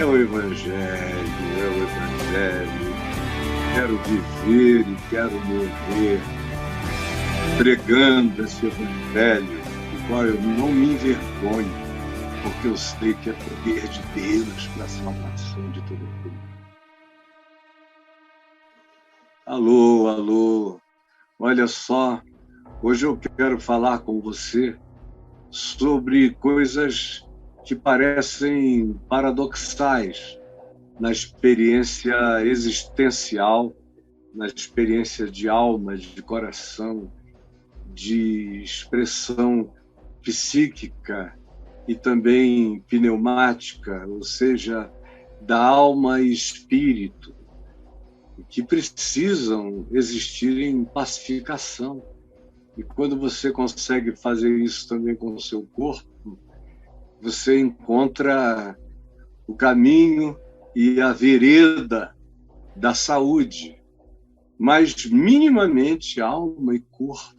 É o Evangelho, é o Evangelho. Quero viver e quero morrer pregando esse Evangelho, do qual eu não me envergonho, porque eu sei que é poder de Deus para a salvação de todo mundo. Alô, alô, olha só, hoje eu quero falar com você sobre coisas que parecem paradoxais na experiência existencial, na experiência de alma, de coração, de expressão psíquica e também pneumática, ou seja, da alma e espírito, que precisam existir em pacificação. E quando você consegue fazer isso também com o seu corpo, você encontra o caminho e a vereda da saúde, mas minimamente alma e corpo,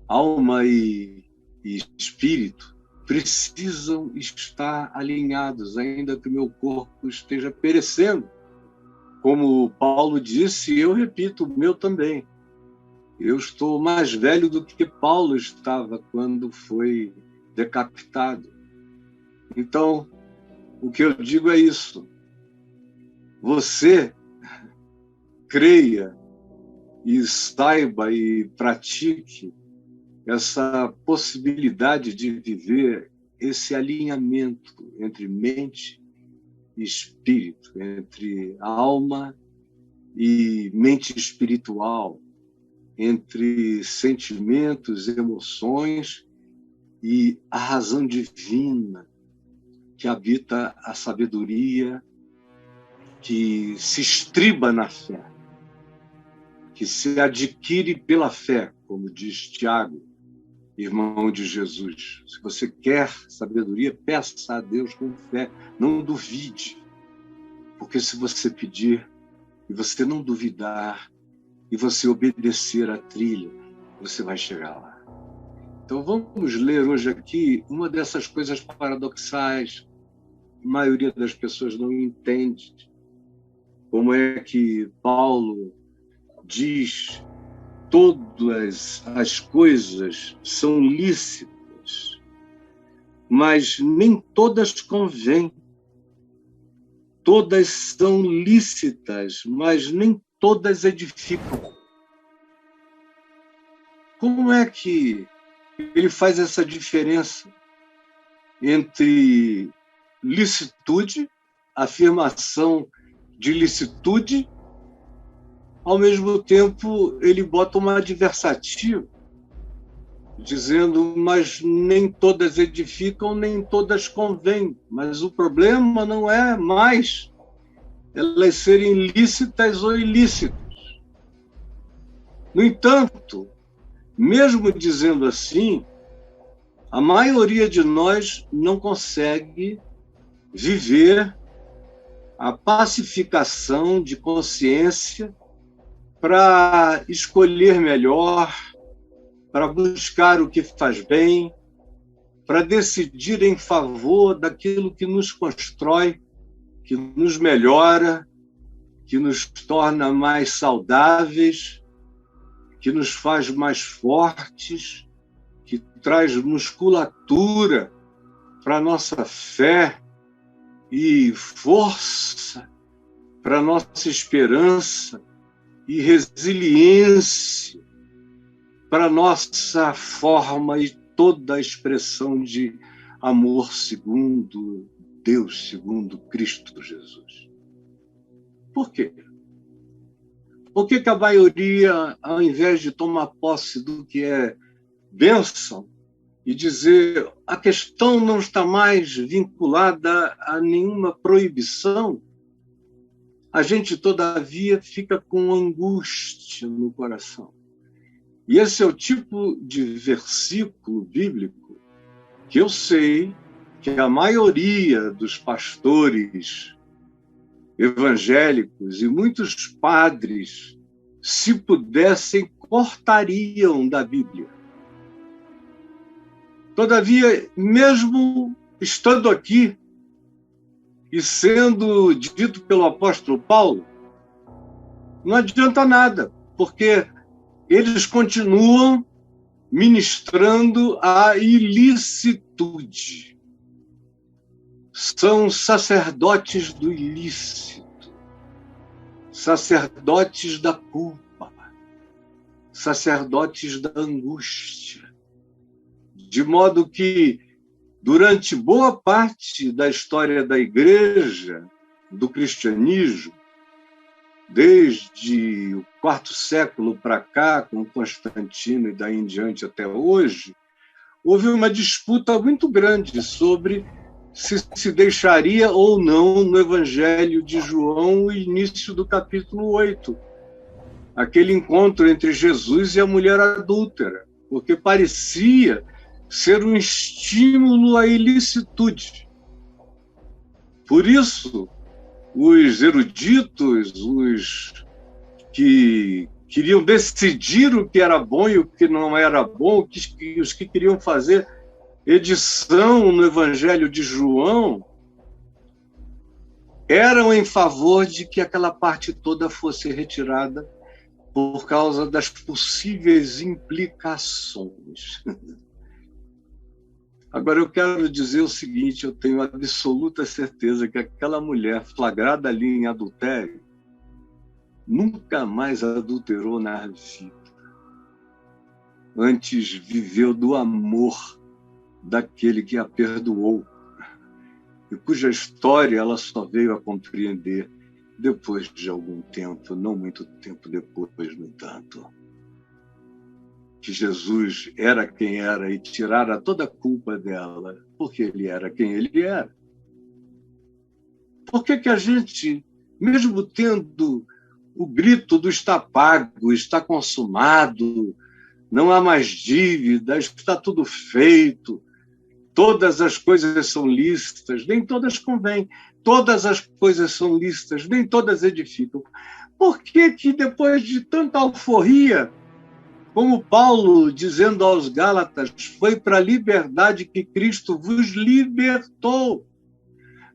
alma e espírito precisam estar alinhados, ainda que o meu corpo esteja perecendo. Como Paulo disse, eu repito, o meu também. Eu estou mais velho do que Paulo estava quando foi decapitado. Então, o que eu digo é isso. Você creia e saiba e pratique essa possibilidade de viver esse alinhamento entre mente e espírito, entre alma e mente espiritual, entre sentimentos, emoções e a razão divina que habita a sabedoria, que se estriba na fé, que se adquire pela fé, como diz Tiago, irmão de Jesus. Se você quer sabedoria, peça a Deus com fé, não duvide, porque se você pedir e você não duvidar e você obedecer à trilha, você vai chegar lá. Então vamos ler hoje aqui uma dessas coisas paradoxais. A maioria das pessoas não entende como é que Paulo diz: todas as coisas são lícitas, mas nem todas convêm. Todas são lícitas, mas nem todas edificam. Como é que ele faz essa diferença entre licitude, afirmação de licitude, ao mesmo tempo ele bota uma adversativa, dizendo, mas nem todas edificam, nem todas convêm. Mas o problema não é mais elas serem lícitas ou ilícitas. No entanto, mesmo dizendo assim, a maioria de nós não consegue viver a pacificação de consciência para escolher melhor, para buscar o que faz bem, para decidir em favor daquilo que nos constrói, que nos melhora, que nos torna mais saudáveis, que nos faz mais fortes, que traz musculatura para a nossa fé e força para a nossa esperança e resiliência para a nossa forma e toda a expressão de amor segundo Deus, segundo Cristo Jesus. Por quê? Por que a maioria, ao invés de tomar posse do que é bênção e dizer a questão não está mais vinculada a nenhuma proibição, a gente, todavia, fica com angústia no coração? E esse é o tipo de versículo bíblico que eu sei que a maioria dos pastores evangélicos e muitos padres, se pudessem, cortariam da Bíblia. Todavia, mesmo estando aqui, e sendo dito pelo apóstolo Paulo, não adianta nada, porque eles continuam ministrando a ilicitude. São sacerdotes do ilícito, sacerdotes da culpa, sacerdotes da angústia. De modo que, durante boa parte da história da Igreja, do cristianismo, desde o quarto século para cá, com Constantino e daí em diante até hoje, houve uma disputa muito grande sobre se deixaria ou não no Evangelho de João o início do capítulo 8, aquele encontro entre Jesus e a mulher adúltera, porque parecia ser um estímulo à ilicitude. Por isso, os eruditos, os que queriam decidir o que era bom e o que não era bom, os que queriam fazer edição no Evangelho de João, eram em favor de que aquela parte toda fosse retirada por causa das possíveis implicações. Agora, eu quero dizer o seguinte, eu tenho absoluta certeza que aquela mulher flagrada ali em adultério nunca mais adulterou na vida. Antes viveu do amor daquele que a perdoou, e cuja história ela só veio a compreender depois de algum tempo, não muito tempo depois, no entanto, que Jesus era quem era e tirara toda a culpa dela, porque ele era quem ele era. Por que a gente, mesmo tendo o grito do está pago, está consumado, não há mais dívidas, está tudo feito, todas as coisas são lícitas, nem todas convêm, todas as coisas são lícitas, nem todas edificam. Por que depois de tanta alforria, como Paulo, dizendo aos Gálatas, foi para a liberdade que Cristo vos libertou?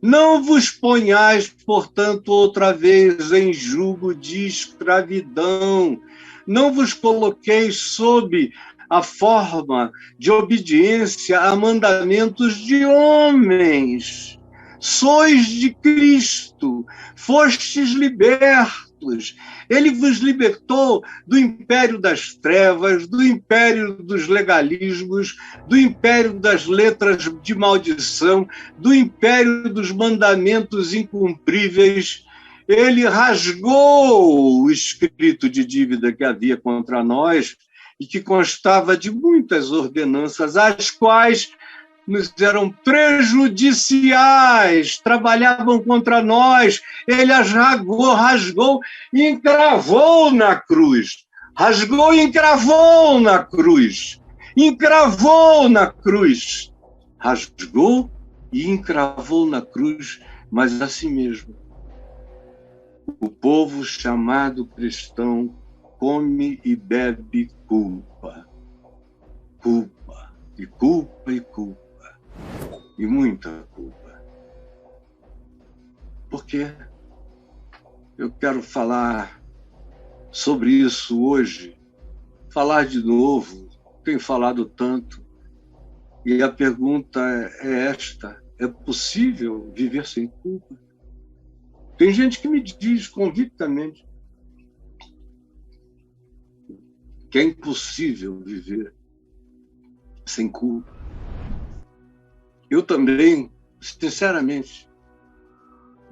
Não vos ponhais, portanto, outra vez em jugo de escravidão. Não vos coloqueis sob a forma de obediência a mandamentos de homens. Sois de Cristo, fostes libertos. Ele vos libertou do império das trevas, do império dos legalismos, do império das letras de maldição, do império dos mandamentos incumpríveis. Ele rasgou o escrito de dívida que havia contra nós e que constava de muitas ordenanças, as quais nos eram prejudiciais, trabalhavam contra nós. Ele as rasgou e encravou na cruz. Rasgou e encravou na cruz. Encravou na cruz. Rasgou e encravou na cruz, mas assim mesmo. O povo chamado cristão come e bebe culpa. Culpa, e culpa, e culpa. E muita culpa. Porque eu quero falar sobre isso hoje, falar de novo, tenho falado tanto, e a pergunta é esta: é possível viver sem culpa? Tem gente que me diz convictamente que é impossível viver sem culpa. Eu também, sinceramente,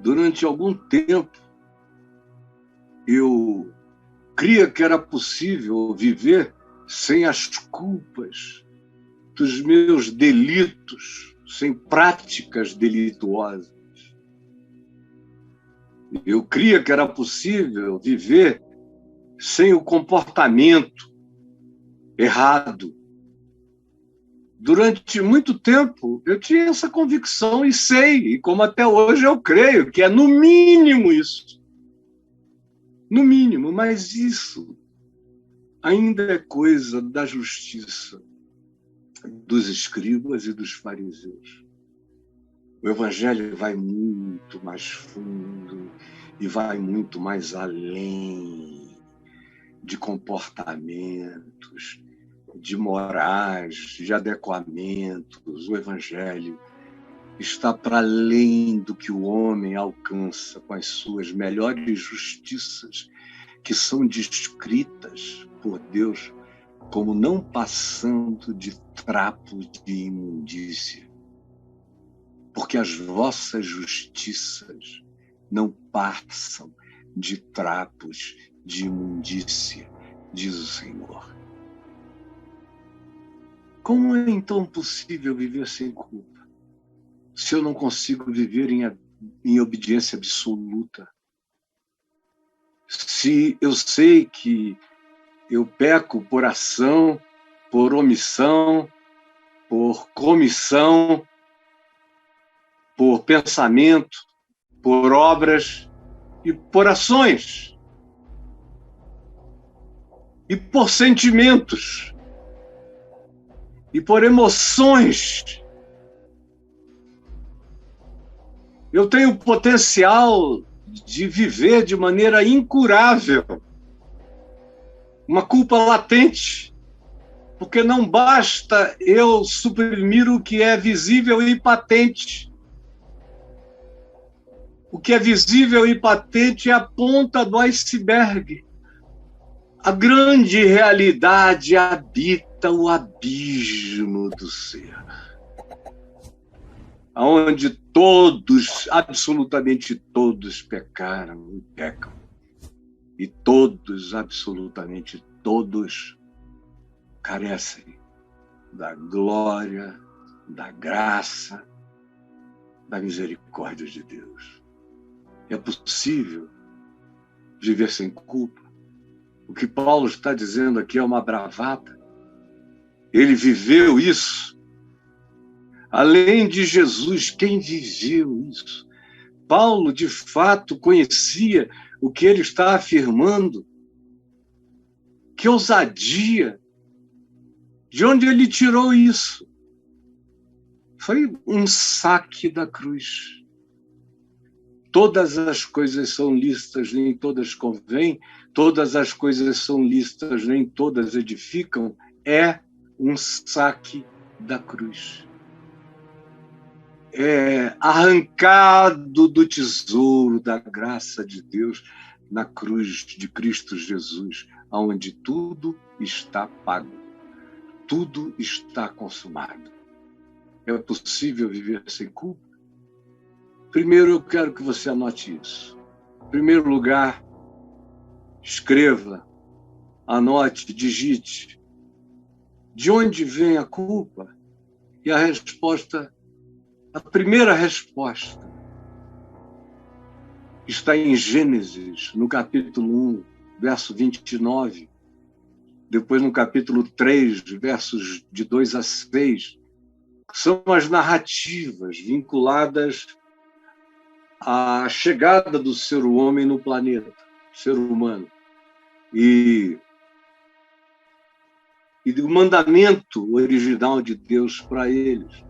durante algum tempo, eu cria que era possível viver sem as culpas dos meus delitos, sem práticas delituosas. Eu cria que era possível viver sem o comportamento errado. Durante muito tempo, eu tinha essa convicção e sei, e como até hoje eu creio, que é no mínimo isso. No mínimo, mas isso ainda é coisa da justiça dos escribas e dos fariseus. O Evangelho vai muito mais fundo e vai muito mais além de comportamentos, de morais, de adequamentos. O Evangelho está para além do que o homem alcança com as suas melhores justiças, que são descritas por Deus como não passando de trapos de imundícia. Porque as vossas justiças não passam de trapos de imundícia, diz o Senhor. Como é então possível viver sem culpa, se eu não consigo viver em obediência absoluta? Se eu sei que eu peco por ação, por omissão, por comissão, por pensamento, por obras e por ações. E por sentimentos. E por emoções. Eu tenho potencial de viver de maneira incurável. Uma culpa latente. Porque não basta eu suprimir o que é visível e patente. O que é visível e patente é a ponta do iceberg. A grande realidade habita o abismo do ser, onde todos, absolutamente todos, pecaram e pecam. E todos, absolutamente todos, carecem da glória, da graça, da misericórdia de Deus. É possível viver sem culpa? O que Paulo está dizendo aqui é uma bravata. Ele viveu isso. Além de Jesus, quem viveu isso? Paulo, de fato, conhecia o que ele está afirmando. Que ousadia! De onde ele tirou isso? Foi um saque da cruz. Todas as coisas são lícitas, nem todas convêm. Todas as coisas são lícitas, nem todas edificam. É um saque da cruz. É arrancado do tesouro da graça de Deus na cruz de Cristo Jesus, onde tudo está pago. Tudo está consumado. É possível viver sem culpa? Primeiro, eu quero que você anote isso. Em primeiro lugar, escreva, anote, digite. De onde vem a culpa? E a resposta, a primeira resposta, está em Gênesis, no capítulo 1, verso 29. Depois no capítulo 3, versos de 2 a 6. São as narrativas vinculadas à chegada do ser homem no planeta, ser humano. E do mandamento original de Deus para eles,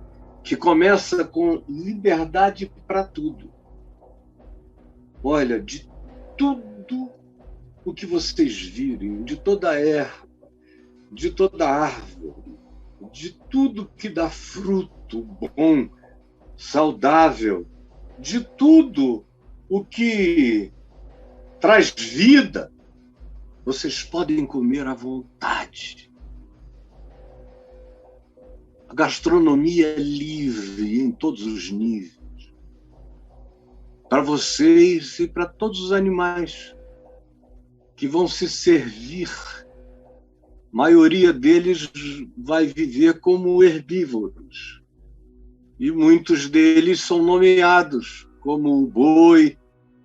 que começa com liberdade para tudo. Olha, de tudo o que vocês virem, de toda erva, de toda árvore, de tudo que dá fruto bom, saudável, de tudo o que traz vida, vocês podem comer à vontade. A gastronomia é livre em todos os níveis. Para vocês e para todos os animais que vão se servir. A maioria deles vai viver como herbívoros. E muitos deles são nomeados como o boi,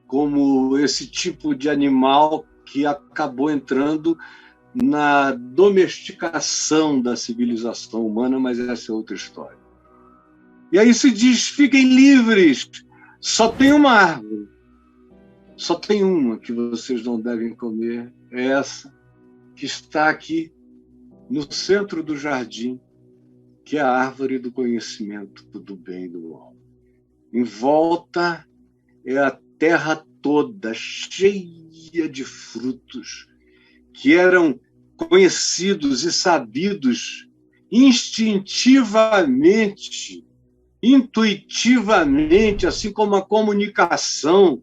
como esse tipo de animal que acabou entrando na domesticação da civilização humana, mas essa é outra história. E aí se diz, fiquem livres, só tem uma árvore, só tem uma que vocês não devem comer, é essa que está aqui no centro do jardim, que é a árvore do conhecimento do bem e do mal. Em volta é a terra toda cheia de frutos que eram conhecidos e sabidos instintivamente, intuitivamente, assim como a comunicação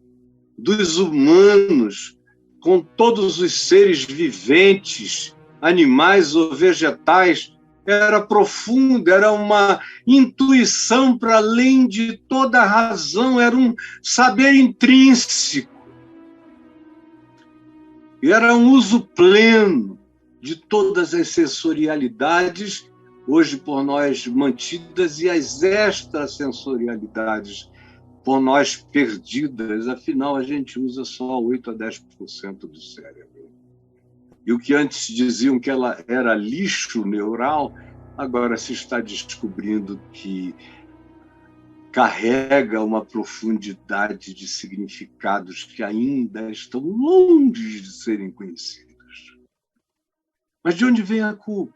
dos humanos com todos os seres viventes, animais ou vegetais, era profunda, era uma intuição para além de toda razão, era um saber intrínseco. E era um uso pleno de todas as sensorialidades, hoje por nós mantidas, e as extrasensorialidades por nós perdidas. Afinal, a gente usa só 8 a 10% do cérebro. E o que antes diziam que ela era lixo neural, agora se está descobrindo que carrega uma profundidade de significados que ainda estão longe de serem conhecidos. Mas de onde vem a culpa?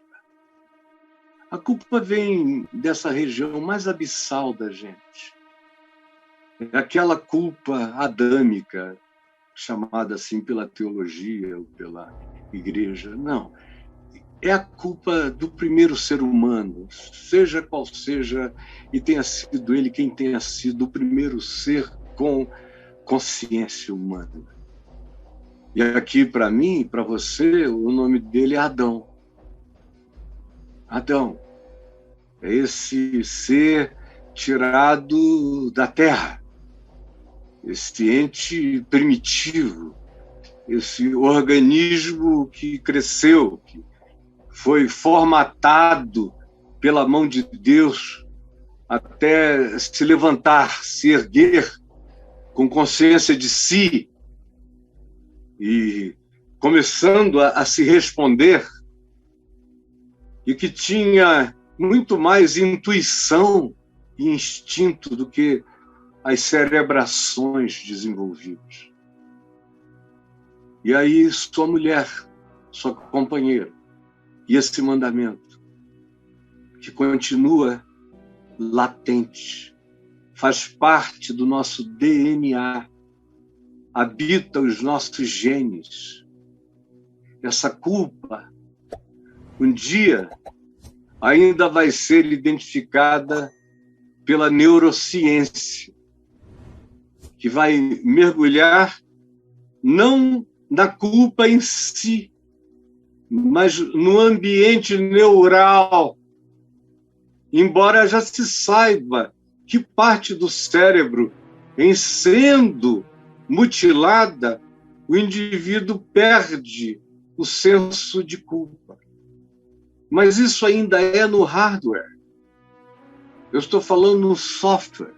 A culpa vem dessa região mais abissal da gente. É aquela culpa adâmica, chamada assim pela teologia ou pela igreja. Não. É a culpa do primeiro ser humano, seja qual seja, e tenha sido ele quem tenha sido o primeiro ser com consciência humana. E aqui, para mim, para você, o nome dele é Adão. Adão é esse ser tirado da terra, esse ente primitivo, esse organismo que cresceu, que foi formatado pela mão de Deus até se levantar, se erguer com consciência de si e começando a se responder, e que tinha muito mais intuição e instinto do que as cerebrações desenvolvidas. E aí sua mulher, sua companheira, e esse mandamento, que continua latente, faz parte do nosso DNA, habita os nossos genes. Essa culpa, um dia, ainda vai ser identificada pela neurociência, que vai mergulhar não na culpa em si, mas no ambiente neural, embora já se saiba que parte do cérebro, em sendo mutilada, o indivíduo perde o senso de culpa. Mas isso ainda é no hardware. Eu estou falando no software,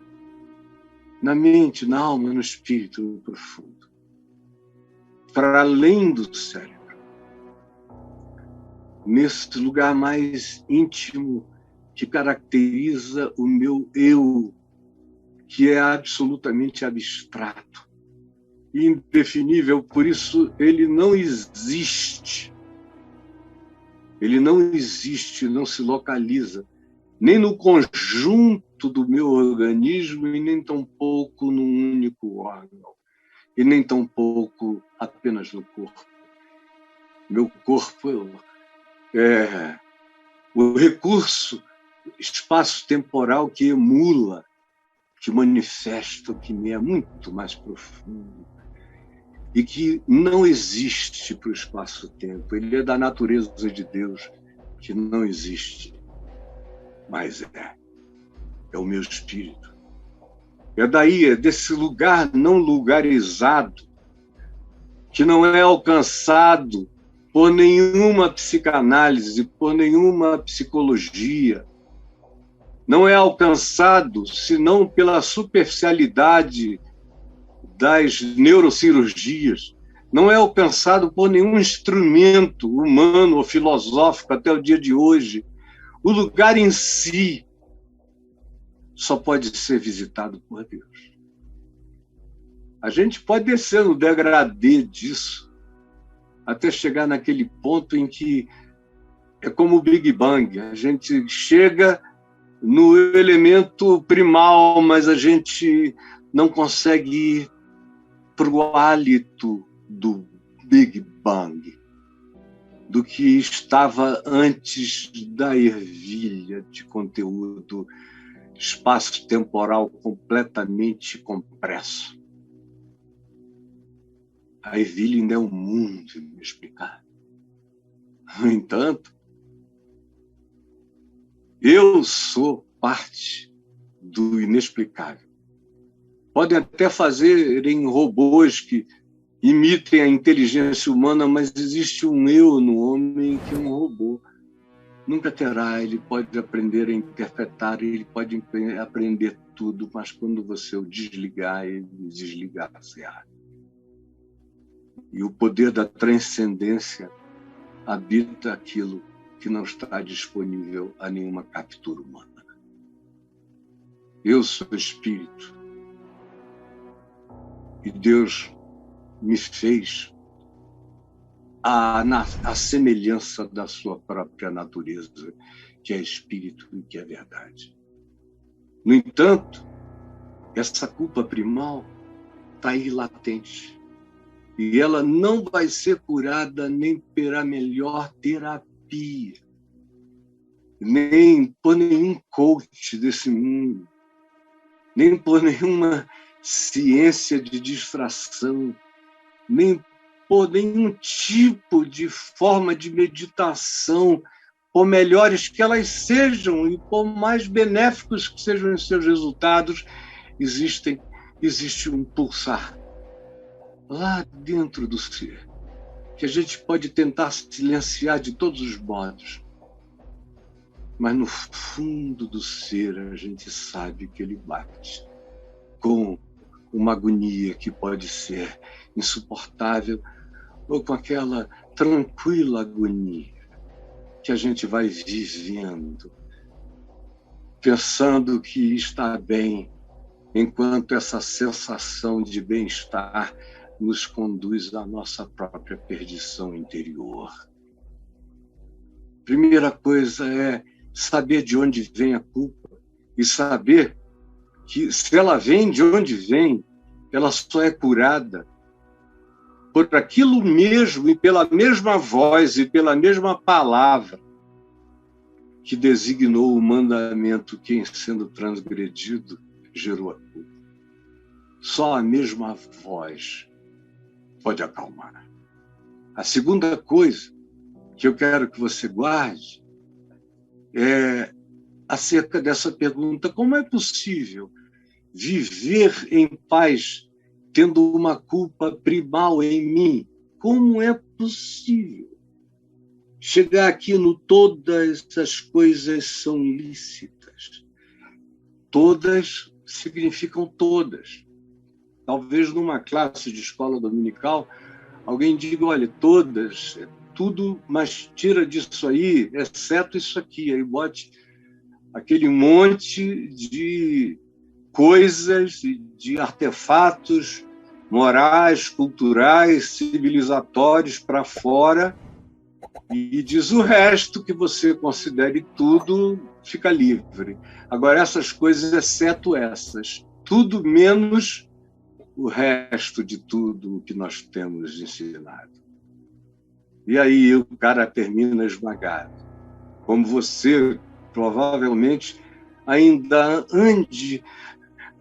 na mente, na alma, no espírito, no profundo, para além do cérebro. Nesse lugar mais íntimo que caracteriza o meu eu, que é absolutamente abstrato, indefinível, por isso ele não existe. Ele não existe, não se localiza, nem no conjunto do meu organismo e nem tampouco num único órgão, e nem tampouco apenas no corpo. Meu corpo é o recurso espaço-temporal que emula, que manifesta o que me é muito mais profundo e que não existe para o espaço-tempo. Ele é da natureza de Deus, que não existe, mas é o meu espírito. É daí, é desse lugar não lugarizado, que não é alcançado por nenhuma psicanálise, por nenhuma psicologia. Não é alcançado senão pela superficialidade das neurocirurgias. Não é alcançado por nenhum instrumento humano ou filosófico até o dia de hoje. O lugar em si só pode ser visitado por Deus. A gente pode descer no degradê disso, até chegar naquele ponto em que é como o Big Bang. A gente chega no elemento primal, mas a gente não consegue ir para o hálito do Big Bang, do que estava antes da ervilha de conteúdo espaço-temporal completamente compresso. A ervilha ainda é um mundo inexplicável. No entanto, eu sou parte do inexplicável. Podem até fazerem robôs que imitem a inteligência humana, mas existe um eu no homem que é um robô. Nunca terá, ele pode aprender a interpretar, ele pode aprender tudo, mas quando você o desligar, ele desligar-se-á. E o poder da transcendência habita aquilo que não está disponível a nenhuma captura humana. Eu sou espírito. E Deus me fez a semelhança da sua própria natureza, que é espírito e que é verdade. No entanto, essa culpa primal está aí latente. E ela não vai ser curada nem pela melhor terapia, nem por nenhum coach desse mundo, nem por nenhuma ciência de distração, nem por nenhum tipo de forma de meditação, por melhores que elas sejam e por mais benéficos que sejam os seus resultados, existe um pulsar lá dentro do ser, que a gente pode tentar silenciar de todos os modos, mas no fundo do ser a gente sabe que ele bate com uma agonia que pode ser insuportável ou com aquela tranquila agonia que a gente vai vivendo, pensando que está bem, enquanto essa sensação de bem-estar nos conduz à nossa própria perdição interior. Primeira coisa é saber de onde vem a culpa e saber que, se ela vem de onde vem, ela só é curada por aquilo mesmo e pela mesma voz e pela mesma palavra que designou o mandamento que, em sendo transgredido, gerou a culpa. Só a mesma voz pode acalmar. A segunda coisa que eu quero que você guarde é acerca dessa pergunta: como é possível viver em paz tendo uma culpa primal em mim? Como é possível chegar aqui no todas as coisas são lícitas? Todas significam todas. Talvez numa classe de escola dominical alguém diga: olha, todas, tudo, mas tira disso aí, exceto isso aqui. Aí bote aquele monte de coisas, de artefatos morais, culturais, civilizatórios para fora, e diz: o resto que você considere tudo fica livre. Agora, essas coisas, exceto essas, tudo menos o resto de tudo que nós temos ensinado. E aí o cara termina esmagado. Como você provavelmente ainda ande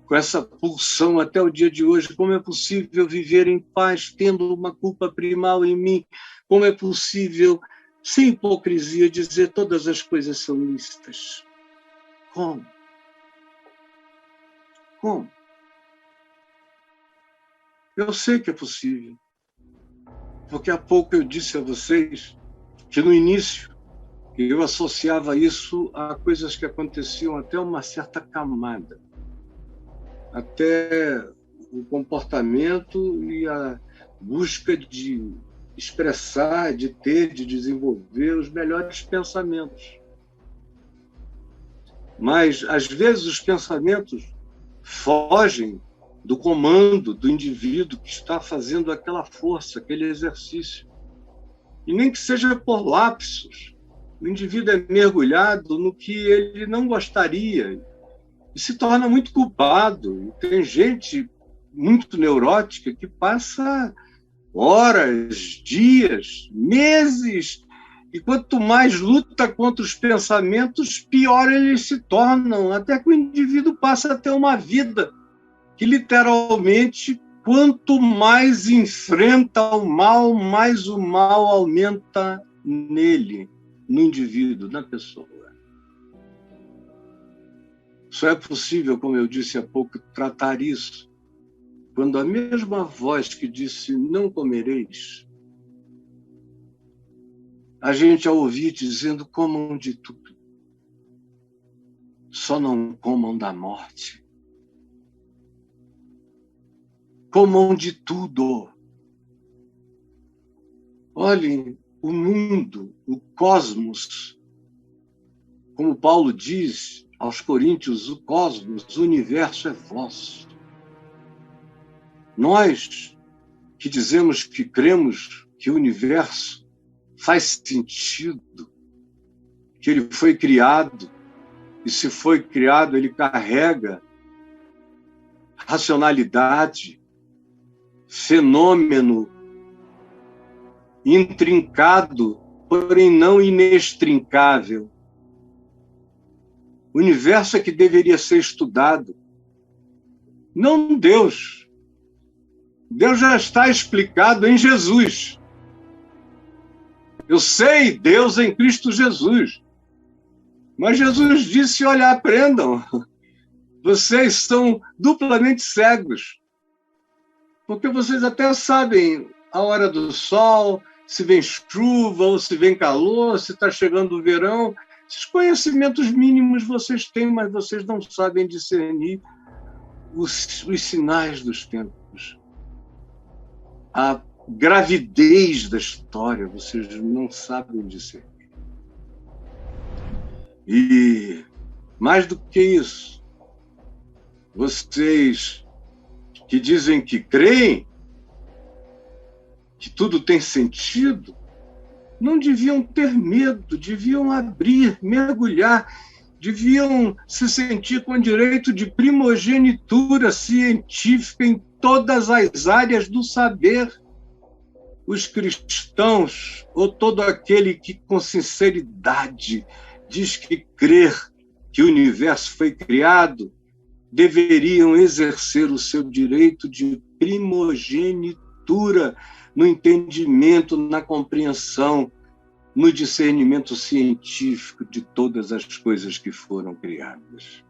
com essa pulsão até o dia de hoje: como é possível viver em paz tendo uma culpa primal em mim? Como é possível, sem hipocrisia, dizer todas as coisas são lícitas? Como? Como? Eu sei que é possível, porque há pouco eu disse a vocês que no início eu associava isso a coisas que aconteciam até uma certa camada, até o comportamento e a busca de expressar, de ter, de desenvolver os melhores pensamentos. Mas, às vezes, os pensamentos fogem do comando do indivíduo que está fazendo aquela força, aquele exercício. E nem que seja por lapsos, O indivíduo é mergulhado no que ele não gostaria e se torna muito culpado. E tem gente muito neurótica que passa horas, dias, meses, e quanto mais luta contra os pensamentos, pior eles se tornam, até que o indivíduo passa a ter uma vida que, literalmente, quanto mais enfrenta o mal, mais o mal aumenta nele, no indivíduo, na pessoa. Só é possível, como eu disse há pouco, tratar isso quando a mesma voz que disse não comereis, a gente a ouvir dizendo comam de tudo, só não comam da morte. Comam de tudo. Olhem o mundo, o cosmos, como Paulo diz aos Coríntios, o cosmos, o universo é vosso. Nós que dizemos que cremos que o universo faz sentido, que ele foi criado, e se foi criado, ele carrega racionalidade, fenômeno intrincado, porém não inextrincável. O universo é que deveria ser estudado, não Deus. Deus já está explicado em Jesus. Eu sei Deus em Cristo Jesus. Mas Jesus disse, olha, aprendam. Vocês são duplamente cegos. Porque vocês até sabem a hora do sol, se vem chuva ou se vem calor, se está chegando o verão. Esses conhecimentos mínimos vocês têm, mas vocês não sabem discernir os sinais dos tempos. A gravidez da história, vocês não sabem discernir. E, mais do que isso, vocês que dizem que creem, que tudo tem sentido, não deviam ter medo, deviam abrir, mergulhar, deviam se sentir com direito de primogenitura científica em todas as áreas do saber. Os cristãos, ou todo aquele que com sinceridade diz que crer que o universo foi criado, deveriam exercer o seu direito de primogenitura no entendimento, na compreensão, no discernimento científico de todas as coisas que foram criadas.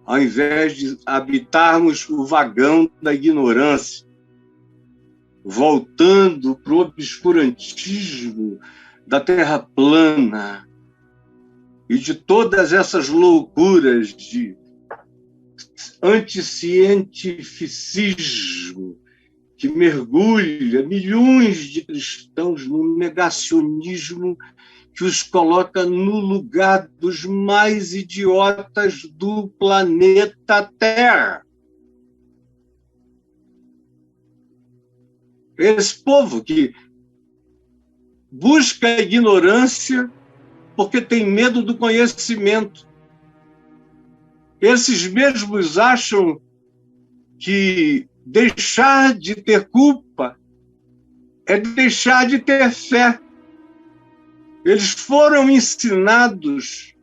Ao invés de habitarmos o vagão da ignorância, voltando para o obscurantismo da Terra plana e de todas essas loucuras de anticientificismo que mergulha milhões de cristãos no negacionismo que os coloca no lugar dos mais idiotas do planeta Terra. Esse povo que busca a ignorância porque tem medo do conhecimento. Esses mesmos acham que deixar de ter culpa é deixar de ter fé. Eles foram ensinados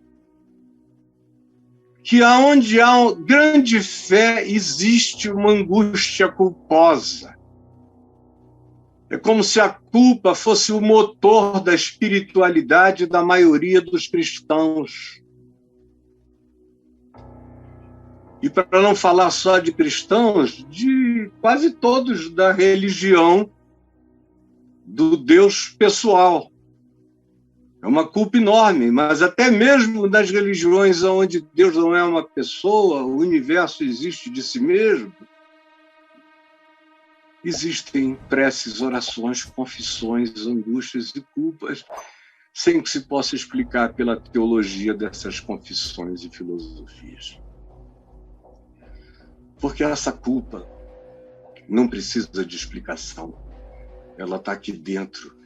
que aonde há grande fé existe uma angústia culposa. É como se a culpa fosse o motor da espiritualidade da maioria dos cristãos. E para não falar só de cristãos, de quase todos da religião do Deus pessoal. É uma culpa enorme, mas até mesmo nas religiões onde Deus não é uma pessoa, o universo existe de si mesmo, existem preces, orações, confissões, angústias e culpas, sem que se possa explicar pela teologia dessas confissões e filosofias. Porque essa culpa não precisa de explicação. Ela está aqui dentro.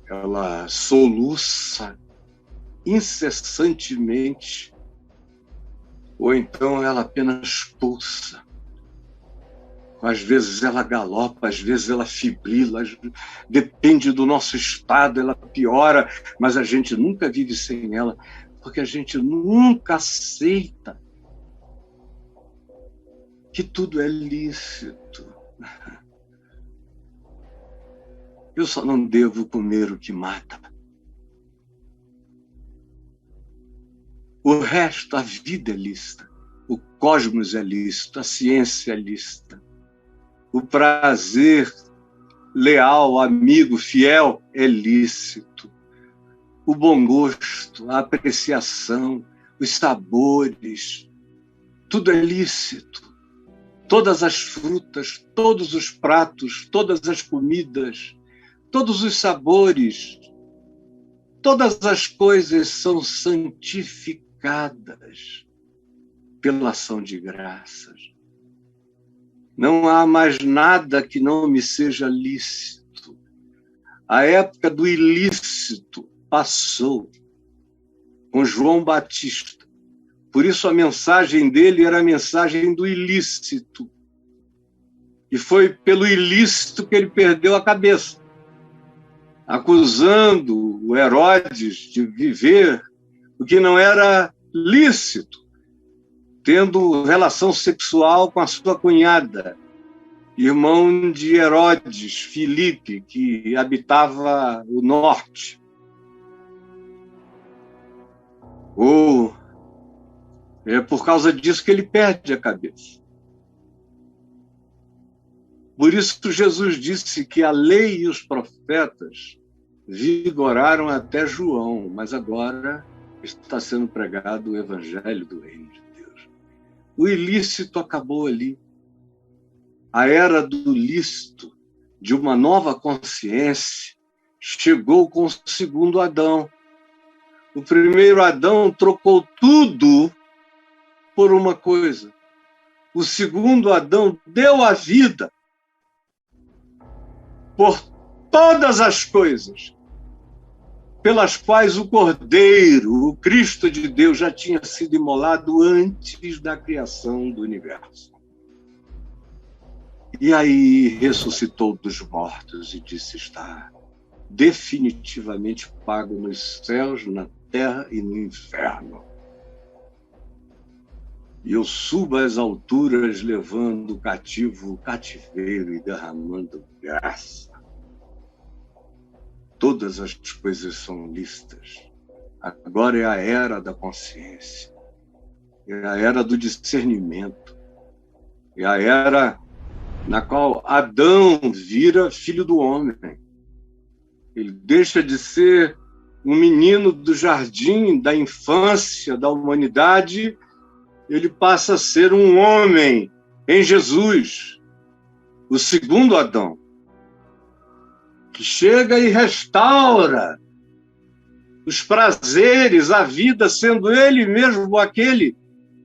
Ela soluça incessantemente, ou então ela apenas pulsa. Às vezes ela galopa, às vezes ela fibrila, depende do nosso estado, ela piora, mas a gente nunca vive sem ela, porque a gente nunca aceita que tudo é lícito. Eu só não devo comer o que mata. O resto, a vida é lícita, o cosmos é lícito, a ciência é lícita. O prazer leal, amigo, fiel é lícito. O bom gosto, a apreciação, os sabores, tudo é lícito. Todas as frutas, todos os pratos, todas as comidas, todos os sabores, todas as coisas são santificadas pela ação de graças. Não há mais nada que não me seja lícito. A época do ilícito passou com João Batista. Por isso a mensagem dele era a mensagem do ilícito. E foi pelo ilícito que ele perdeu a cabeça, acusando o Herodes de viver o que não era lícito, tendo relação sexual com a sua cunhada, irmão de Herodes, Filipe, que habitava o norte. É por causa disso que ele perde a cabeça. Por isso Jesus disse que a lei e os profetas vigoraram até João, mas agora está sendo pregado o evangelho do reino de Deus. O ilícito acabou ali. A era do lícito, de uma nova consciência, chegou com o segundo Adão. O primeiro Adão trocou tudo por uma coisa. O segundo Adão deu a vida por todas as coisas pelas quais o Cordeiro, o Cristo de Deus, já tinha sido imolado antes da criação do universo. E aí ressuscitou dos mortos e disse: está definitivamente pago nos céus, na terra e no inferno. E eu subo às alturas, levando o cativo o cativeiro e derramando graça. Todas as coisas são lícitas. Agora é a era da consciência. É a era do discernimento. É a era na qual Adão vira filho do homem. Ele deixa de ser um menino do jardim, da infância, da humanidade. Ele passa a ser um homem em Jesus, o segundo Adão, que chega e restaura os prazeres, a vida, sendo ele mesmo aquele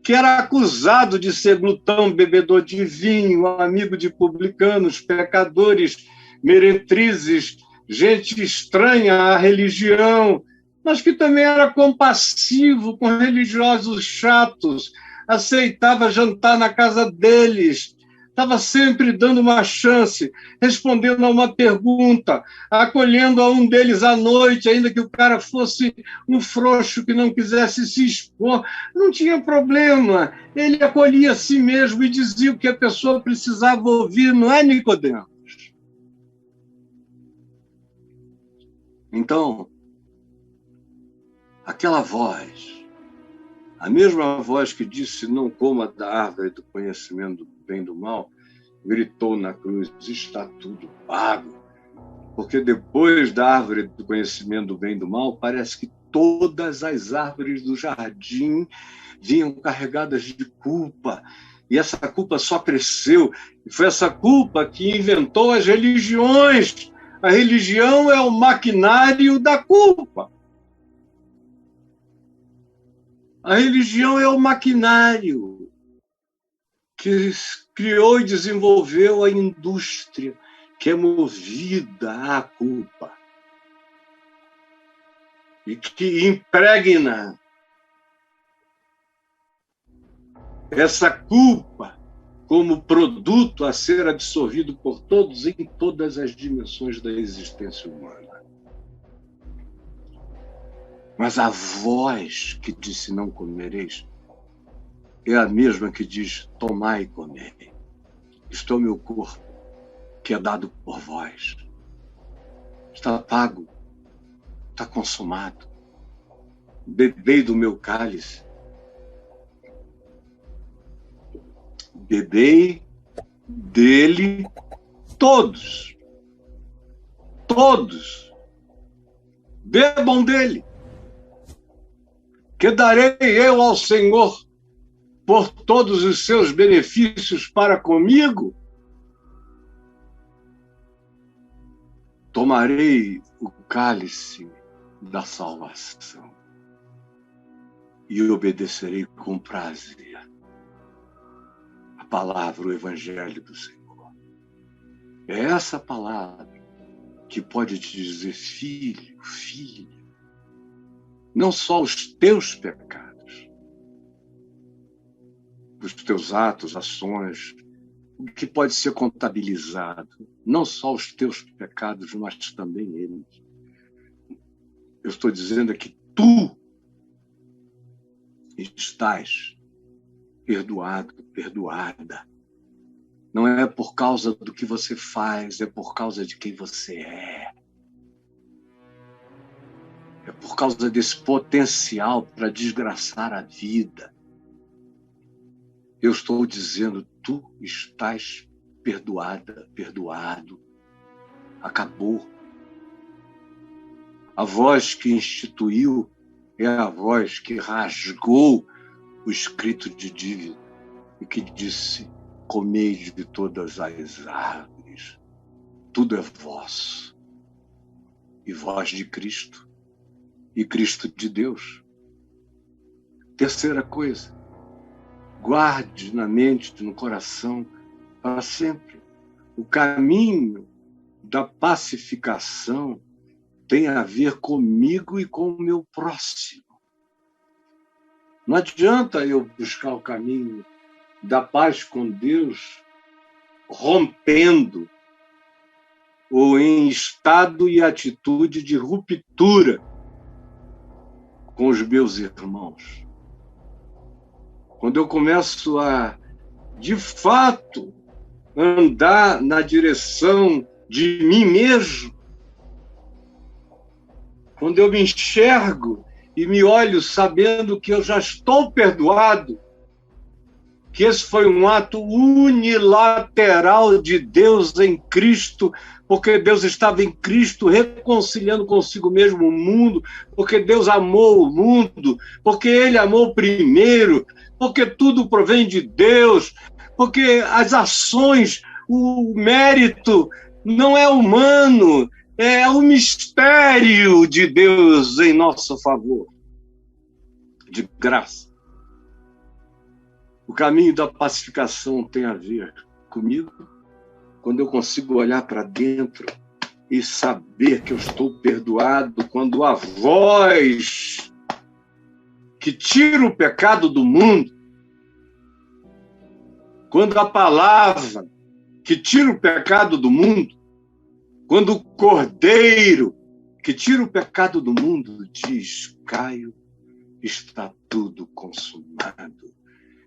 que era acusado de ser glutão, bebedor de vinho, amigo de publicanos, pecadores, meretrizes, gente estranha à religião, mas que também era compassivo com religiosos chatos, aceitava jantar na casa deles, estava sempre dando uma chance, respondendo a uma pergunta, acolhendo a um deles à noite, ainda que o cara fosse um frouxo que não quisesse se expor. Não tinha problema. Ele acolhia a si mesmo e dizia o que a pessoa precisava ouvir, não é, Nicodemos? Então, aquela voz, a mesma voz que disse: não coma da árvore do conhecimento do bem e do mal, gritou na cruz: está tudo pago. Porque depois da árvore do conhecimento do bem e do mal, parece que todas as árvores do jardim vinham carregadas de culpa. E essa culpa só cresceu. E foi essa culpa que inventou as religiões. A religião é o maquinário da culpa. A religião é o maquinário que criou e desenvolveu a indústria, que é movida à culpa. e que impregna essa culpa como produto a ser absorvido por todos em todas as dimensões da existência humana. Mas a voz que disse não comereis é a mesma que diz tomai e comei. Isto é o meu corpo, que é dado por vós. Está pago, está consumado. Bebei do meu cálice. Bebei dele todos. Todos. Bebam dele. Que darei eu ao Senhor por todos os seus benefícios para comigo? Tomarei o cálice da salvação e obedecerei com prazer a palavra, o evangelho do Senhor. É essa palavra que pode te dizer, filho, filha, não só os teus pecados, os teus atos, ações, o que pode ser contabilizado, não só os teus pecados, mas também eles. Eu estou dizendo que tu estás perdoado, perdoada. Não é por causa do que você faz, é por causa de quem você é. É por causa desse potencial para desgraçar a vida. Eu estou dizendo, tu estás perdoada, perdoado. Acabou. A voz que instituiu é a voz que rasgou o escrito de dívida e que disse, comei de todas as árvores, tudo é vosso. E voz de Cristo, e Cristo de Deus. Terceira coisa, guarde na mente, no coração, para sempre. O caminho da pacificação tem a ver comigo e com o meu próximo. Não adianta eu buscar o caminho da paz com Deus rompendo ou em estado e atitude de ruptura com os meus irmãos. Quando eu começo a, de fato, andar na direção de mim mesmo, quando eu me enxergo e me olho sabendo que eu já estou perdoado, que esse foi um ato unilateral de Deus em Cristo, porque Deus estava em Cristo reconciliando consigo mesmo o mundo, porque Deus amou o mundo, porque Ele amou primeiro, porque tudo provém de Deus, porque as ações, o mérito não é humano, é o mistério de Deus em nosso favor, de graça. O caminho da pacificação tem a ver comigo, quando eu consigo olhar para dentro e saber que eu estou perdoado, quando a voz que tira o pecado do mundo, quando a palavra que tira o pecado do mundo, quando o Cordeiro que tira o pecado do mundo diz, Caio, está tudo consumado.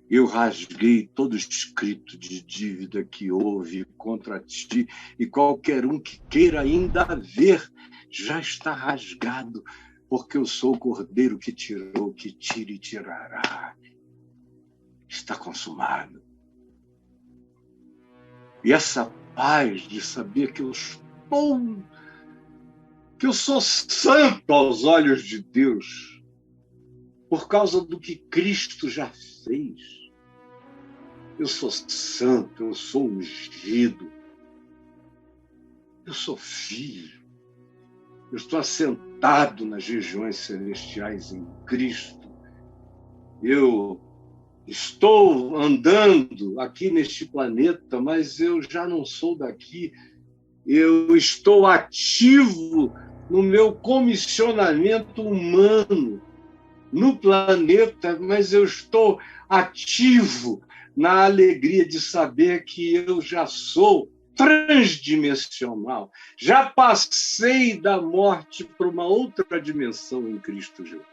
Eu rasguei todo o escrito de dívida que houve contra ti, e qualquer um que queira ainda ver, já está rasgado, porque eu sou o Cordeiro que tirou, que tira e tirará. Está consumado. E essa paz de saber que eu sou santo aos olhos de Deus, por causa do que Cristo já fez. Eu sou santo, eu sou ungido, eu sou filho, eu estou assentado nas regiões celestiais em Cristo. Eu estou andando aqui neste planeta, mas eu já não sou daqui. Eu estou ativo no meu comissionamento humano no planeta, mas eu estou ativo na alegria de saber que eu já sou transdimensional. Já passei da morte para uma outra dimensão em Cristo Jesus.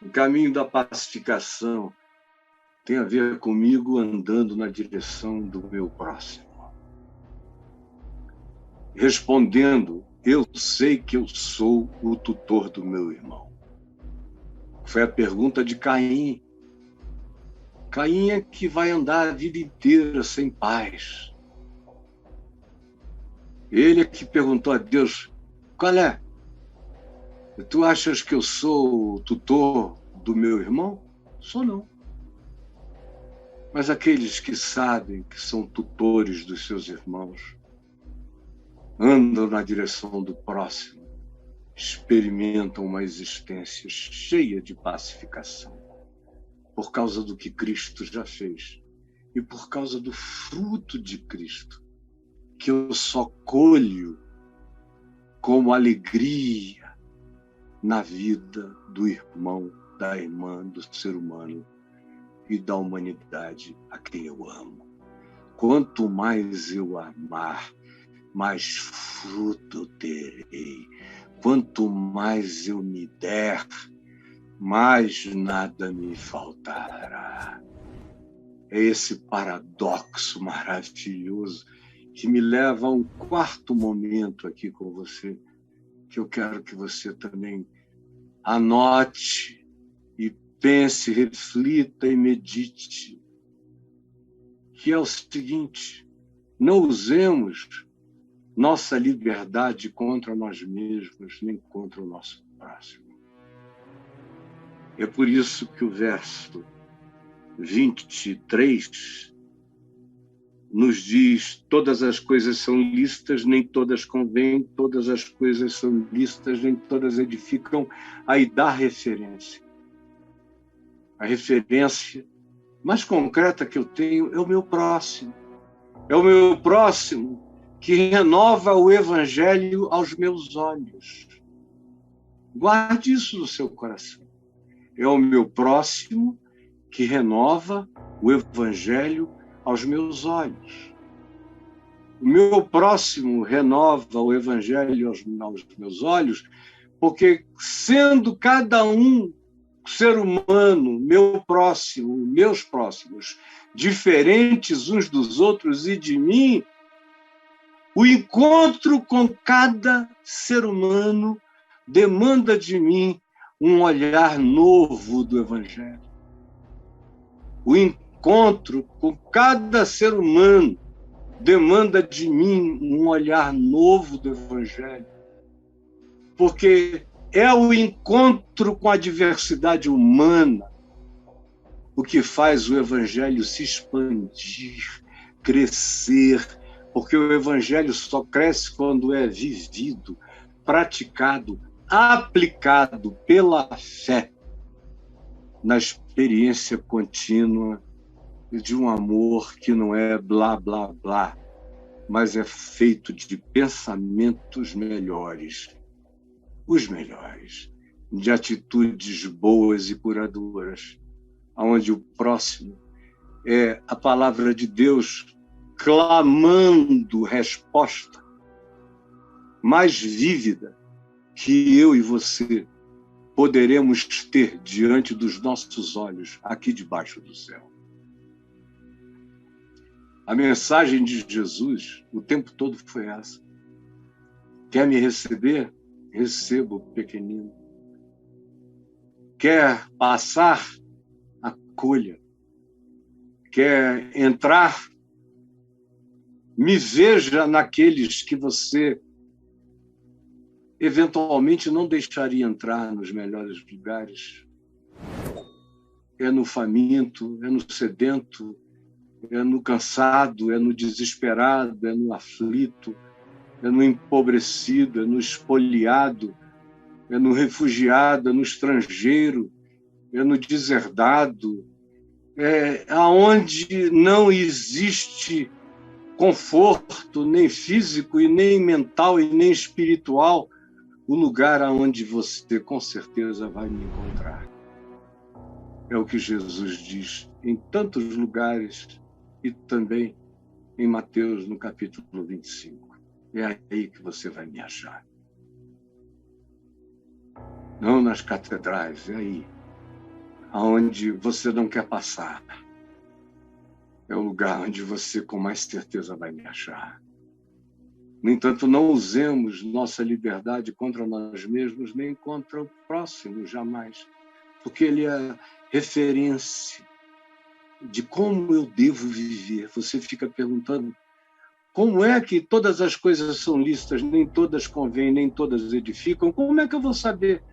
O caminho da pacificação tem a ver comigo andando na direção do meu próximo. Respondendo, eu sei que eu sou o tutor do meu irmão. Foi a pergunta de Caim. Caim é que vai andar a vida inteira sem paz. Ele é que perguntou a Deus, qual é? Tu achas que eu sou o tutor do meu irmão? Sou não. Mas aqueles que sabem que são tutores dos seus irmãos, andam na direção do próximo, experimentam uma existência cheia de pacificação, por causa do que Cristo já fez e por causa do fruto de Cristo, que eu só colho como alegria na vida do irmão, da irmã, do ser humano e da humanidade a quem eu amo. Quanto mais eu amar, mais fruto terei. Quanto mais eu me der, mais nada me faltará. É esse paradoxo maravilhoso que me leva a um quarto momento aqui com você, que eu quero que você também anote e pense, reflita e medite, que é o seguinte: não usemos nossa liberdade contra nós mesmos, nem contra o nosso próximo. É por isso que o verso 23 nos diz: todas as coisas são lícitas, nem todas convêm, todas as coisas são lícitas, nem todas edificam. Aí dá referência. A referência mais concreta que eu tenho é o meu próximo. É o meu próximo que renova o Evangelho aos meus olhos. Guarde isso no seu coração. É o meu próximo que renova o Evangelho aos meus olhos. O meu próximo renova o Evangelho aos meus olhos, porque sendo cada um ser humano, meu próximo, meus próximos, diferentes uns dos outros e de mim, o encontro com cada ser humano demanda de mim um olhar novo do Evangelho. O encontro com cada ser humano demanda de mim um olhar novo do Evangelho. Porque é o encontro com a diversidade humana o que faz o Evangelho se expandir, crescer, porque o Evangelho só cresce quando é vivido, praticado, aplicado pela fé na experiência contínua de um amor que não é blá, blá, blá, mas é feito de pensamentos melhores, os melhores, de atitudes boas e curadoras, onde o próximo é a palavra de Deus clamando resposta mais vívida que eu e você poderemos ter diante dos nossos olhos aqui debaixo do céu. A mensagem de Jesus o tempo todo foi essa: quer me receber? Receba o pequenino. Quer passar? Acolha. Quer entrar? Me veja naqueles que você eventualmente não deixaria entrar nos melhores lugares. É no faminto, é no sedento, é no cansado, é no desesperado, é no aflito, é no empobrecido, é no espoliado, é no refugiado, é no estrangeiro, é no deserdado, é aonde não existe conforto, nem físico, e nem mental, e nem espiritual, o lugar aonde você com certeza vai me encontrar. É o que Jesus diz em tantos lugares e também em Mateus, no capítulo 25. É aí que você vai me achar. Não nas catedrais, é aí, aonde você não quer passar. É o lugar onde você com mais certeza vai me achar. No entanto, não usemos nossa liberdade contra nós mesmos, nem contra o próximo, jamais. Porque ele é referência de como eu devo viver. Você fica perguntando, como é que todas as coisas são lícitas, nem todas convêm, nem todas edificam? Como é que eu vou saber?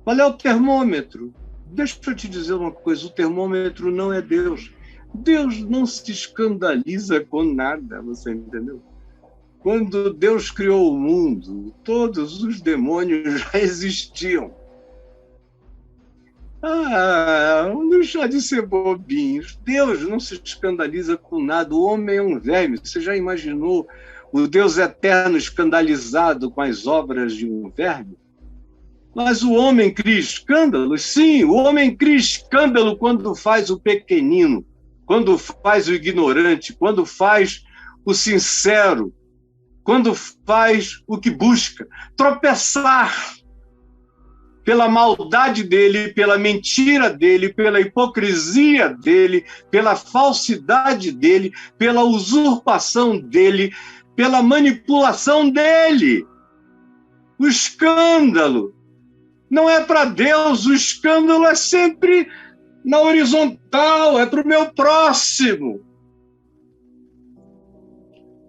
Qual é o termômetro? Deixa eu te dizer uma coisa, o termômetro não é Deus. Deus não se escandaliza com nada, você entendeu? Quando Deus criou o mundo, todos os demônios já existiam. Não deixar de ser bobinhos. Deus não se escandaliza com nada. O homem é um verme. Você já imaginou o Deus eterno escandalizado com as obras de um verme? Mas o homem cria escândalos? Sim, o homem cria escândalo quando faz o pequenino, quando faz o ignorante, quando faz o sincero, quando faz o que busca. Tropeçar pela maldade dele, pela mentira dele, pela hipocrisia dele, pela falsidade dele, pela usurpação dele, pela manipulação dele. O escândalo não é para Deus, o escândalo é sempre na horizontal, é para o meu próximo.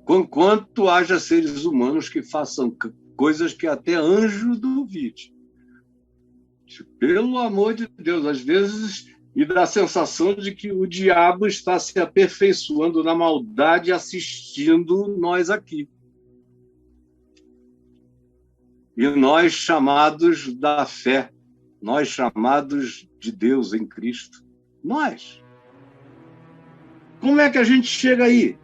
Conquanto haja seres humanos que façam coisas que até anjo duvide. Pelo amor de Deus, às vezes me dá a sensação de que o diabo está se aperfeiçoando na maldade assistindo nós aqui. E nós chamados da fé, nós chamados de Deus em Cristo, nós. Como é que a gente chega aí?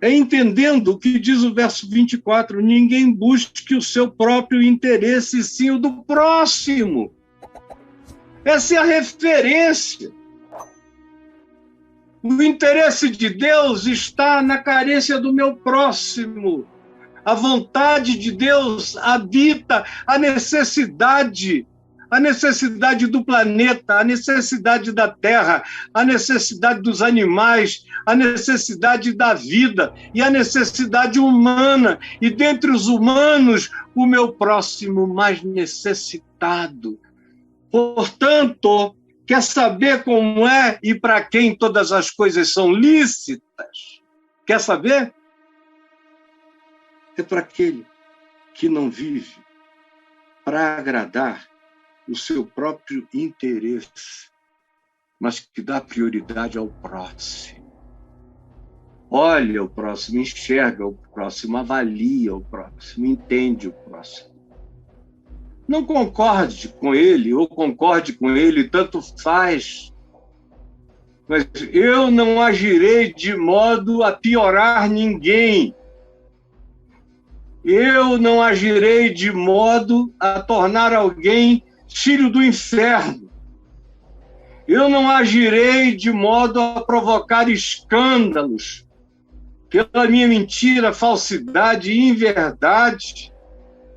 É entendendo o que diz o verso 24, ninguém busque o seu próprio interesse, sim o do próximo. Essa é a referência. O interesse de Deus está na carência do meu próximo. A vontade de Deus habita a necessidade do planeta, a necessidade da terra, a necessidade dos animais, a necessidade da vida e a necessidade humana. E dentre os humanos, o meu próximo mais necessitado. Portanto, quer saber como é e para quem todas as coisas são lícitas? Quer saber? É para aquele que não vive para agradar o seu próprio interesse, mas que dá prioridade ao próximo. Olha o próximo, enxerga o próximo, avalia o próximo, entende o próximo. Não concorde com ele ou concorde com ele, tanto faz. Mas eu não agirei de modo a piorar ninguém. Eu não agirei de modo a tornar alguém filho do inferno. Eu não agirei de modo a provocar escândalos pela minha mentira, falsidade, inverdade,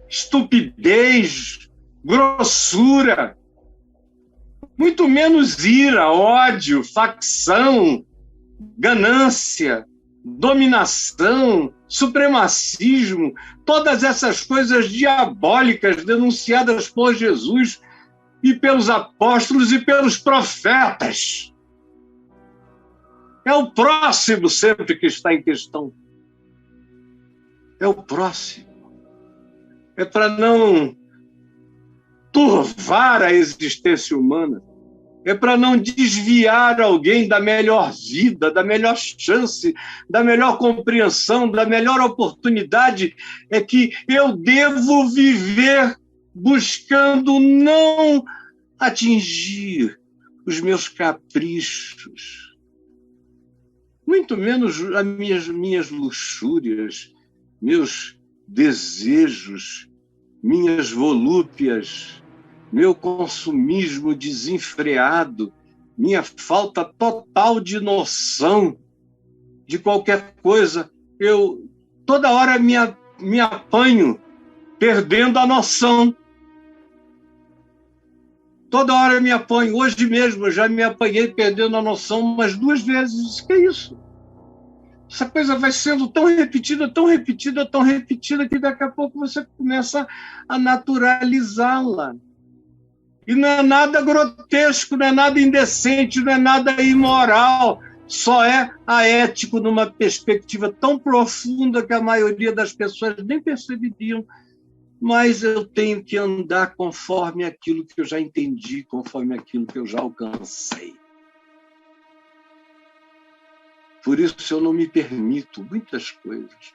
estupidez, grossura, muito menos ira, ódio, facção, ganância, dominação, supremacismo, todas essas coisas diabólicas denunciadas por Jesus e pelos apóstolos e pelos profetas. É o próximo sempre que está em questão. É o próximo. É para não turvar a existência humana. É para não desviar alguém da melhor vida, da melhor chance, da melhor compreensão, da melhor oportunidade. É que eu devo viver buscando não atingir os meus caprichos. Não muito menos as minhas luxúrias, meus desejos, minhas volúpias, meu consumismo desenfreado, minha falta total de noção de qualquer coisa. Eu toda hora me apanho perdendo a noção. Toda hora eu me apanho. Hoje mesmo eu já me apanhei perdendo a noção umas 2 vezes. O que é isso? Essa coisa vai sendo tão repetida, tão repetida, tão repetida, que daqui a pouco você começa a naturalizá-la. E não é nada grotesco, não é nada indecente, não é nada imoral. Só é aético numa perspectiva tão profunda que a maioria das pessoas nem perceberiam. Mas eu tenho que andar conforme aquilo que eu já entendi, conforme aquilo que eu já alcancei. Por isso eu não me permito muitas coisas,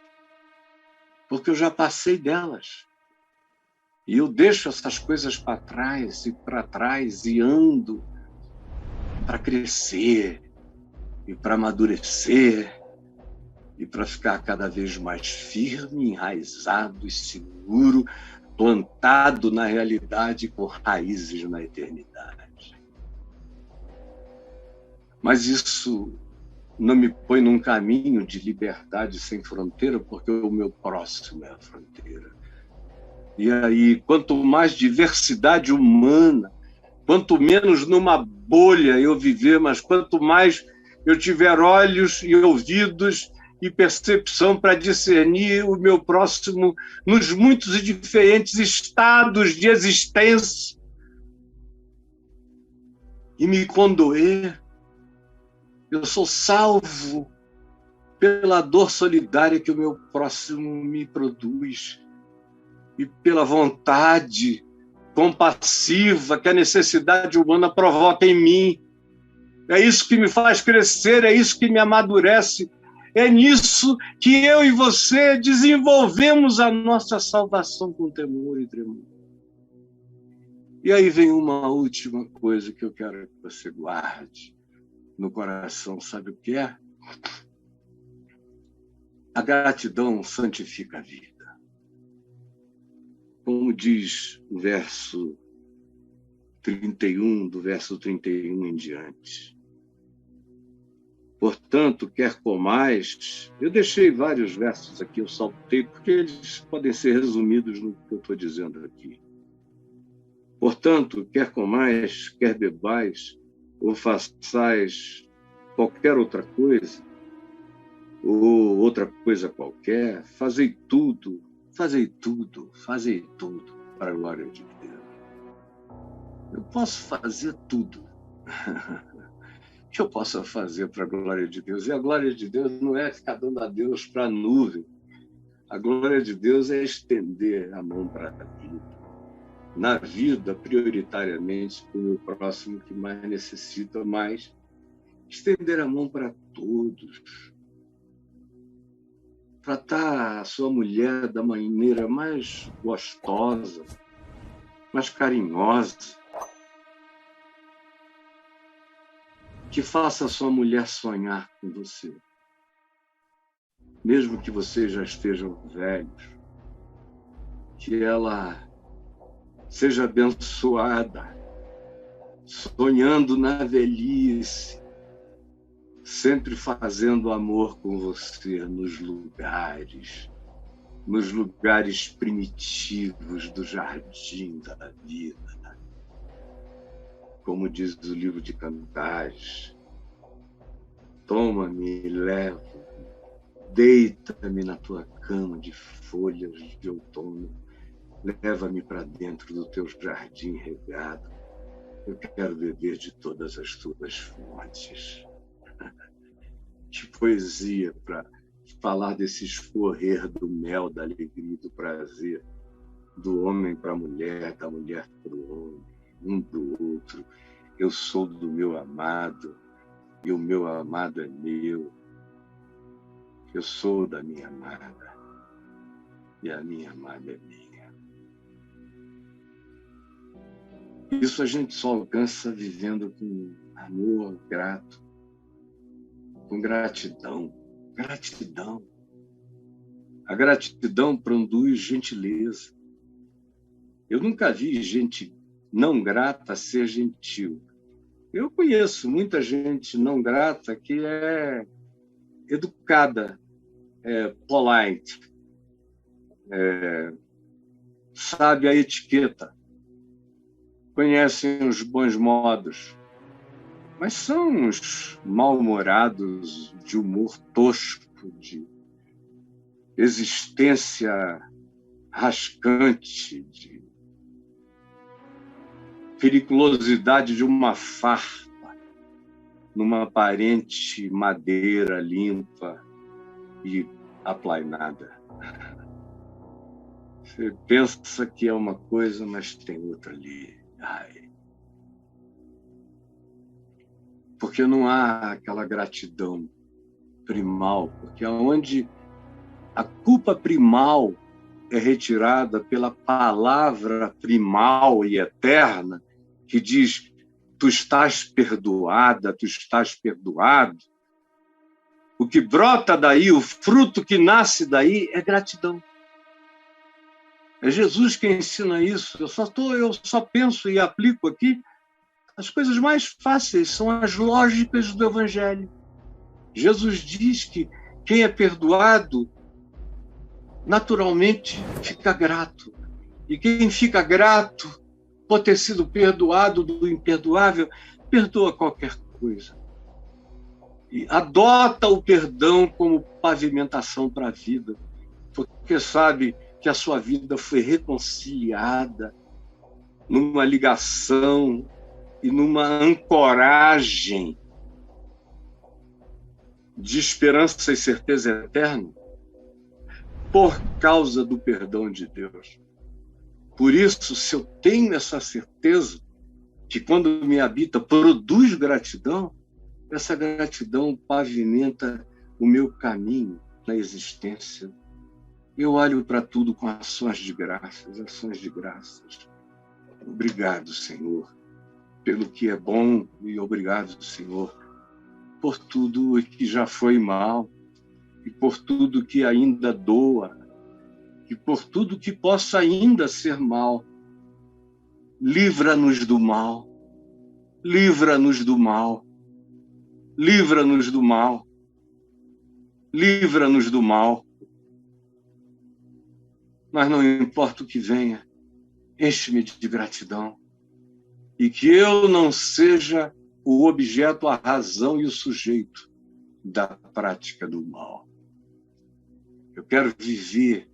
porque eu já passei delas. E eu deixo essas coisas para trás e ando para crescer e para amadurecer e para ficar cada vez mais firme, enraizado e seguro, plantado na realidade com raízes na eternidade. Mas isso não me põe num caminho de liberdade sem fronteira, porque o meu próximo é a fronteira. E aí, quanto mais diversidade humana, quanto menos numa bolha eu viver, mas quanto mais eu tiver olhos e ouvidos e percepção para discernir o meu próximo nos muitos e diferentes estados de existência e me condoer, eu sou salvo pela dor solidária que o meu próximo me produz e pela vontade compassiva que a necessidade humana provoca em mim. É isso que me faz crescer, é isso que me amadurece, é nisso que eu e você desenvolvemos a nossa salvação com temor e tremor. E aí vem uma última coisa que eu quero que você guarde no coração, sabe o que é? A gratidão santifica a vida. Como diz o verso 31, do verso 31 em diante. Portanto, quer comais... Eu deixei vários versos aqui, eu saltei, porque eles podem ser resumidos no que eu estou dizendo aqui. Portanto, quer comais, quer bebais, ou façais qualquer outra coisa, ou outra coisa qualquer, fazei tudo para a glória de Deus. Eu posso fazer tudo que eu possa fazer para a glória de Deus. E a glória de Deus não é ficar dando a Deus para a nuvem. A glória de Deus é estender a mão para a vida. Na vida, prioritariamente, para o meu próximo que mais necessita, mas estender a mão para todos. Tratar a sua mulher da maneira mais gostosa, mais carinhosa, que faça a sua mulher sonhar com você. Mesmo que vocês já estejam velhos, que ela seja abençoada, sonhando na velhice, sempre fazendo amor com você nos lugares primitivos do jardim da vida. Como diz o livro de Cantares, toma-me e leva-me, deita-me na tua cama de folhas de outono, leva-me para dentro do teu jardim regado. Eu quero beber de todas as tuas fontes. Que poesia para falar desse escorrer do mel, da alegria e do prazer, do homem para a mulher, da mulher para o homem, um para o outro. Eu sou do meu amado e o meu amado é meu. Eu sou da minha amada e a minha amada é minha. Isso a gente só alcança vivendo com amor grato, com gratidão. Gratidão. A gratidão produz gentileza. Eu nunca vi gente não grata ser gentil. Eu conheço muita gente não grata que é educada, polite, sabe a etiqueta, conhecem os bons modos, mas são uns mal-humorados, de humor tosco, de existência rascante, de periculosidade de uma farpa numa aparente madeira limpa e aplainada. Você pensa que é uma coisa, mas tem outra ali. Ai. Porque não há aquela gratidão primal, porque onde a culpa primal é retirada pela palavra primal e eterna, que diz: tu estás perdoada, tu estás perdoado. O que brota daí, o fruto que nasce daí é gratidão. É Jesus quem ensina isso. Eu só penso e aplico aqui as coisas mais fáceis, são as lógicas do Evangelho. Jesus diz que quem é perdoado naturalmente fica grato. E quem fica grato, por ter sido perdoado do imperdoável, perdoa qualquer coisa. E adota o perdão como pavimentação para a vida, porque sabe que a sua vida foi reconciliada numa ligação e numa ancoragem de esperança e certeza eterna por causa do perdão de Deus. Por isso, se eu tenho essa certeza que quando me habita produz gratidão, essa gratidão pavimenta o meu caminho na existência. Eu olho para tudo com ações de graças. Obrigado, Senhor, pelo que é bom, e obrigado, Senhor, por tudo que já foi mal, e por tudo que ainda doa, e por tudo que possa ainda ser mal. Livra-nos do mal, livra-nos do mal, livra-nos do mal, livra-nos do mal. Mas não importa o que venha, enche-me de gratidão, e que eu não seja o objeto, a razão e o sujeito da prática do mal. Eu quero viver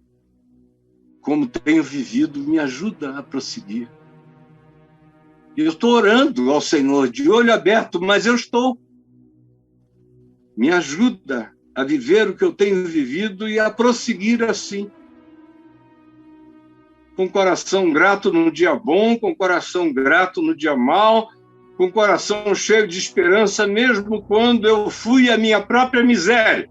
como tenho vivido, me ajuda a prosseguir. Eu estou orando ao Senhor de olho aberto, mas eu estou. Me ajuda a viver o que eu tenho vivido e a prosseguir assim. Com coração grato no dia bom, com coração grato no dia mau, com coração cheio de esperança, mesmo quando eu fui a minha própria miséria.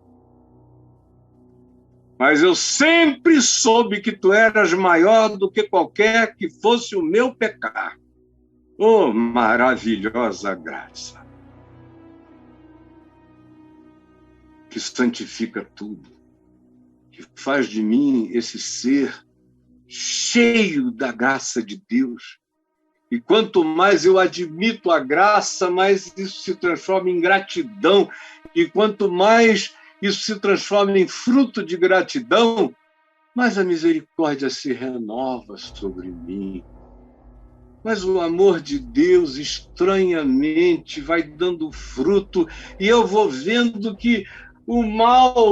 Mas eu sempre soube que tu eras maior do que qualquer que fosse o meu pecar. Oh, maravilhosa graça, que santifica tudo, que faz de mim esse ser cheio da graça de Deus. E quanto mais eu admito a graça, mais isso se transforma em gratidão. E quanto mais isso se transforma em fruto de gratidão, mais a misericórdia se renova sobre mim. Mas o amor de Deus, estranhamente, vai dando fruto, e eu vou vendo que o mal